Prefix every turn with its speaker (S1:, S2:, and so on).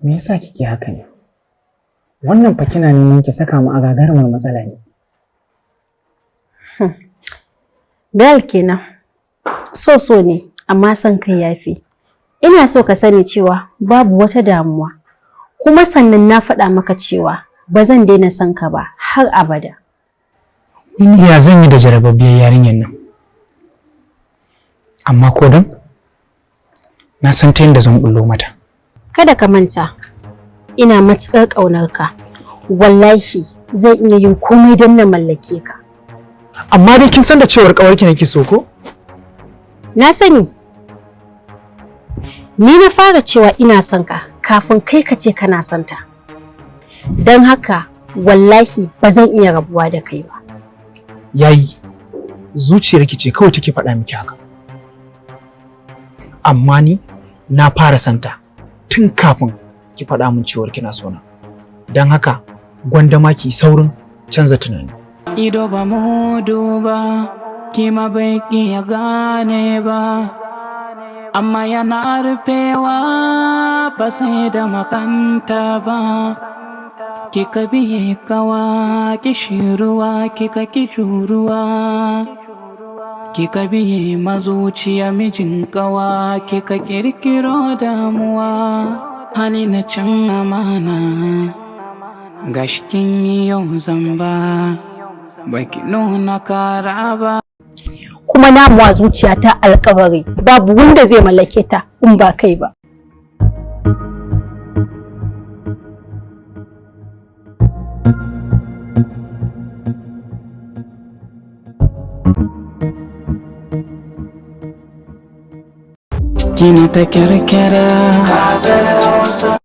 S1: Me yasa kike haka ne? Wannan fa kina neman ki saka mu a gagarumar matsala ne.
S2: Bel kenan. So ne, amma son kai yafi. Ina so ka sani cewa babu wata damuwa. Kuma sannan na faɗa maka cewa ba zan daina son ka ba har abada.
S1: Ni ya zan yi da jarababbiyar yarinyar nan? Amma ko dan na san ta yadda zan bullo mata.
S2: Kada ka manta, ina matuƙar ƙaunar ka. Wallahi zan iya yin komai don na mallake ka.
S1: Amma dai kin san da cewar ƙawarki nake so ko?
S2: Na sani. Ni na fara cewa ina son ka kafin kai ka ce kana son ta. Don haka wallahi ba zan iya rabuwa da kai ba.
S1: Yayi, zuciyarki ce kawai take faɗa miki haka. Amma ni na fara santa tun kafin ki faɗa min cewar kina sona. Don haka gwanda ma ki saurin canza tunani.
S3: Ido ba mu duba, kima bai ya gane ba, amma yana rufewa ba sai da makanta ba. Kika biye kawa kishiruwa, kika kijuruwa, kika biye mazuciya mijin kawa, kika kirkiro damuwa. Hali na cin amana, gashkin yau zamba, baki nuna kara ba.
S2: Kuma na muwa zuciya ta alƙawari babu wanda zai mallake ta in ba kai ba.
S3: Kina ta kirkira Kazar Hausa